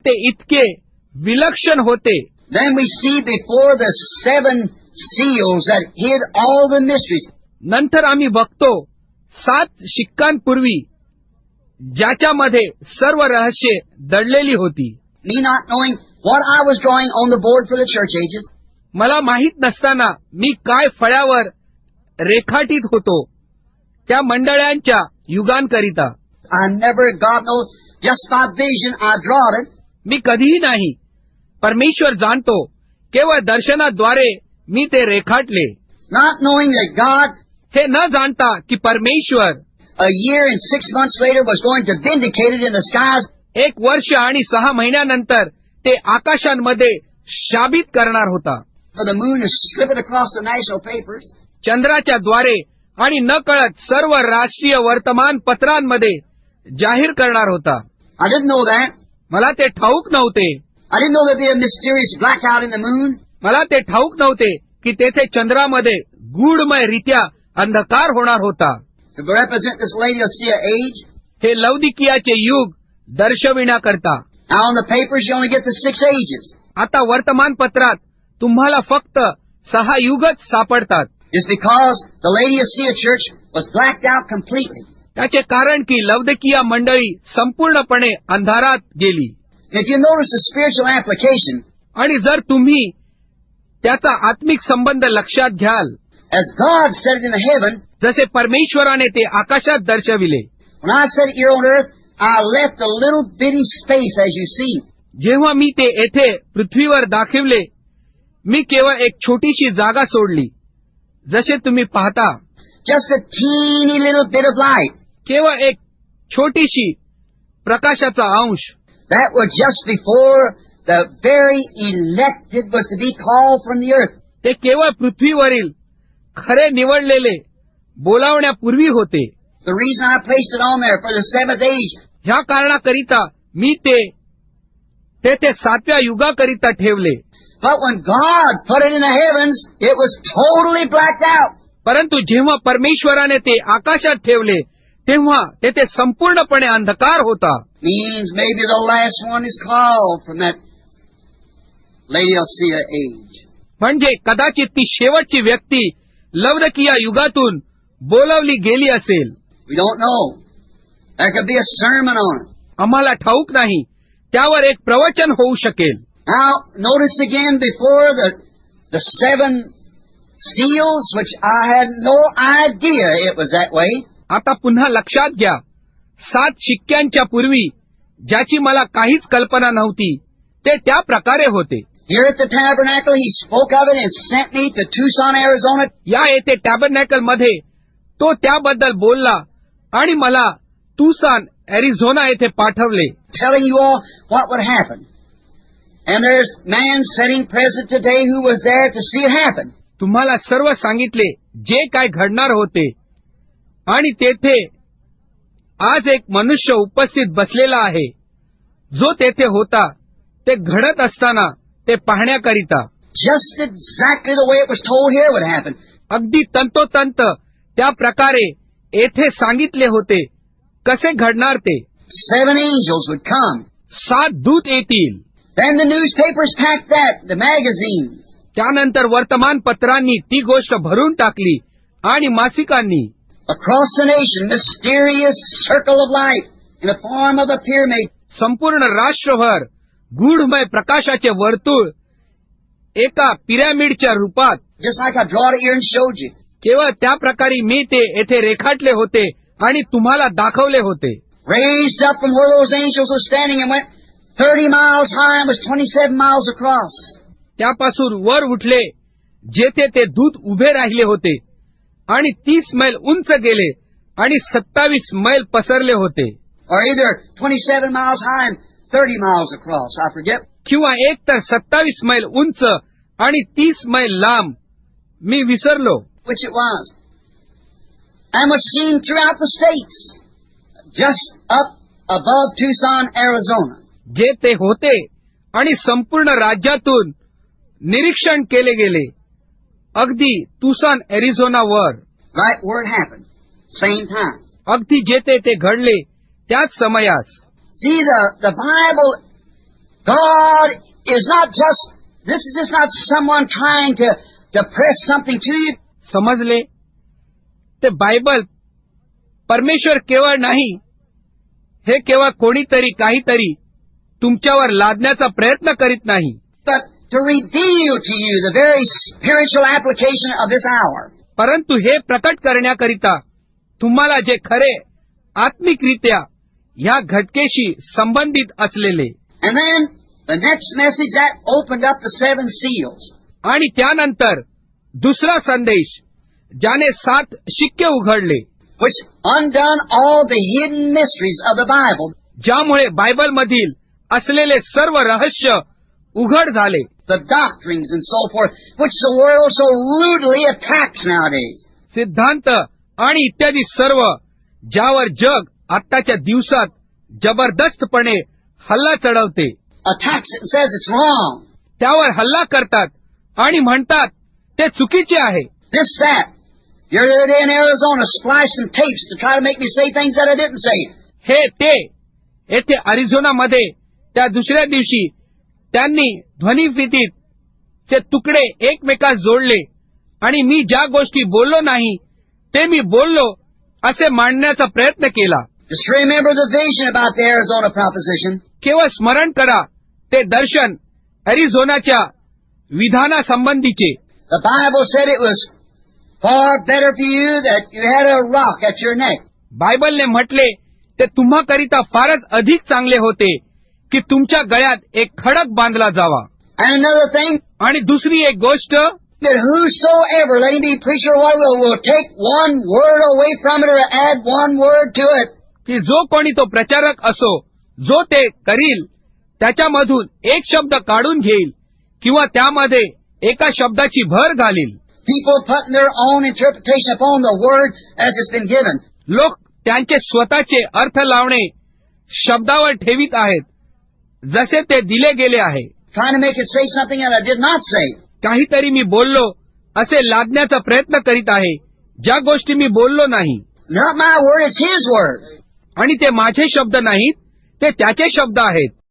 ते इतके विलक्षण होते. Then we see before the 7 seals that hid all the mysteries. नंतर आम्ही बघतो 7 शिक्कांपूर्वी ज्याच्यामध्ये सर्व रहस्ये दडलेली होती. Me not knowing what I was drawing on the board for the church ages. मला माहित नसताना मी काय फळ्यावर रेखाटीत होतो त्या मंडळांच्या युगांकरिता. I never, God knows, just by vision I drawed it. मी कधीही नाही, परमेश्वर जाणतो, केवळ दर्शनाद्वारे मी ते रेखाटले. Not knowing that God, हे न जाणता की परमेश्वर a year and 6 months later, was going to vindicate it in the skies. 1 वर्ष आणि 6 महिन्यानंतर ते आकाशांमध्ये शाबित करणार होता. For the moon to slip it across the national papers. चंद्राच्या द्वारे आणि न कळत सर्व राष्ट्रीय वर्तमानपत्रांमध्ये जाहीर करणार होता. I didn't know that. मला ते ठाऊक नव्हते. I didn't know there'd be a mysterious blackout in the moon. मला ते ठाऊक नव्हते की तेथे चंद्रामध्ये गूढमयरित्या अंधकार होणार होता. To represent this Laodicea age. हे लौदिकियाचे युग दर्शविण्याकरता. Now on the papers you only get the 6 ages. आता वर्तमानपत्रात तुम्हाला फक्त 6 युगच सापडतात. It's because the Laodicea church was blacked out completely. त्याचे कारण की लौदिकिया मंडळी संपूर्णपणे अंधारात गेली. If you notice the spiritual application, आणि जर तुम्ही त्याचा आत्मिक संबंध लक्षात घ्याल, as God said it in the heaven, जसे परमेश्वराने ते आकाशात दर्शविले. when I said it here on earth, I left a little bitty space as you see. जेव्हा मी ते येथे पृथ्वीवर दाखविले, मी केवळ एक छोटीशी जागा सोडली, जसे तुम्ही पाहता. Just a teeny little bit of light. केवळ एक छोटीशी प्रकाशाचा अंश. That was just before the very elected was to be called from the earth. ते केवळ पृथ्वीवरील खरे निवडलेले बोलावण्यापूर्वी होते. The reason I placed it on there for the 7th age. ह्या कारणाकरिता मी ते तेथे 7व्या युगाकरिता ठेवले. But when God put it in the heavens, it was totally blacked out. परंतु जेव्हा परमेश्वराने ते आकाशात ठेवले, तेव्हा तेथे संपूर्णपणे अंधकार होता. Means maybe the last one is called from that Laodicea age. म्हणजे कदाचित ती शेवटची व्यक्ती लौदिकिया युगातून बोलावली गेली असेल. We don't know. There could be a sermon on it. आम्हाला ठाऊक नाही, त्यावर एक प्रवचन होऊ शकेल. Now, notice again before the 7 seals, which I had no idea it was that way. आता पुन्हा लक्षात घ्या, 7 शिक्क्यांच्या पूर्वी ज्याची मला काहीच कल्पना नव्हती, ते त्या प्रकारे होते. Here at the Tabernacle, he spoke of it and sent me to Tucson, Arizona. या येथे टॅबरनॅकल मध्ये तो त्याबद्दल बोलला आणि मला तुसान, एरिझोना येथे पाठवले. Telling you all what would happen. And there's man sitting present today who was there to see it happen. तुम्हाला सर्व सांगितले जे काय घडणार होते, आणि तेथे आज एक मनुष्य उपस्थित बसलेला आहे जो तेथे होता ते घडत असताना ते पाहण्याकरिता. Just exactly the way it was told here would happen. अगदी तंतोतंत त्या प्रकारे येथे सांगितले होते कसे घडणार ते. 7 angels would come. 7 दूत येतील. Then the newspapers packed that, the magazines. त्यानंतर वर्तमानपत्रांनी ती गोष्ट भरून टाकली आणि मासिकांनी. Across the nation, mysterious circle of light in the form of a pyramid. संपूर्ण राष्ट्रभर गूढमय प्रकाशाचे वर्तुळ एका पिरॅमिडच्या रूपात. Just like I drawed it here and showed you. केवळ त्या प्रकारे मी ते येथे रेखाटले होते आणि तुम्हाला दाखवले होते. Raised up from where those angels were standing and went 30 miles high and was 27 miles across. त्यापासून वर उठले जेथे ते दूत उभे राहिले होते आणि 30 मैल उंच गेले आणि 27 मैल पसरले होते. Or either 27 miles high and 30 miles across, I forget. किंवा एक तर 27 मैल उंच आणि 30 मैल लांब, मी विसरलो. Which it was. And was seen throughout the states. Just up above Tucson, Arizona. जे ते होते आणि संपूर्ण राज्यातून निरीक्षण केले गेले अगदी तुसान, एरिझोनावर. Right where it happened. Same time. अगदी जेथे ते घडले त्याच समयास. See, the Bible God is not just, this is just not someone trying to press something to you. समजले? ते बायबल परमेश्वर केवळ नाही, हे केवळ कोणीतरी काहीतरी तुमच्यावर लादण्याचा प्रयत्न करीत नाही, But to reveal to you the very spiritual application of this hour. परंतु हे प्रकट करण्याकरिता तुम्हाला जे खरे आत्मिकरित्या ह्या घटकेशी संबंधित असलेले. And then the next message that opened up the 7 seals. आणि त्यानंतर दुसरा संदेश ज्याने 7 शिक्के उघडले, Which undone all the hidden mysteries of the Bible. ज्यामुळे बायबलमधील असलेले सर्व रहस्य उघड झाले. The doctrines and so forth, which the world so rudely attacks nowadays. सिद्धांत आणि इत्यादी सर्व ज्यावर जग आत्ताच्या दिवसात जबरदस्तपणे हल्ला चढवते, Attacks it and says it's wrong. त्यावर हल्ला करतात आणि म्हणतात ते चुकीचे आहे. This, that. The other day in Arizona, spliced some tapes to try to make me say things that I didn't say. हे ते. येथे अरिझोनामध्ये त्या दुसऱ्या दिवशी त्यांनी ध्वनिफितीत चे तुकडे एकमेकास जोडले आणि मी ज्या गोष्टी बोललो नाही ते मी बोललो असे मांडण्याचा प्रयत्न केला. Just remember the vision about the Arizona proposition. केवळ स्मरण करा ते दर्शन अरिझोनाच्या विधानासंबंधीचे. The Bible said it was far better for you that you had a rock at your neck. बायबलने म्हटले ते तुम्हाकरिता फारच अधिक चांगले होते की तुमच्या गळ्यात एक खडक बांधला जावा. And another thing, आणि दुसरी एक गोष्ट, that whosoever, let him be preacher or what will take one word away from it or add one word to it. की जो कोणी तो प्रचारक असो, जो ते करील त्याच्यामधून एक शब्द काढून घेईल किंवा त्यामध्ये एका शब्दाची भर घालील. People putting their own interpretation upon the word as it's been given. लोक त्यांचे स्वतःचे अर्थ लावणे शब्दावर ठेवीत आहेत जसे ते दिले गेले आहे. Trying to make it say something that I did not say. काहीतरी मी बोललो असे लादण्याचा प्रयत्न करीत आहे ज्या गोष्टी मी बोललो नाही. Not my word, it's His word. आणि ते माझे शब्द नाहीत, ते त्याचे शब्द आहेत.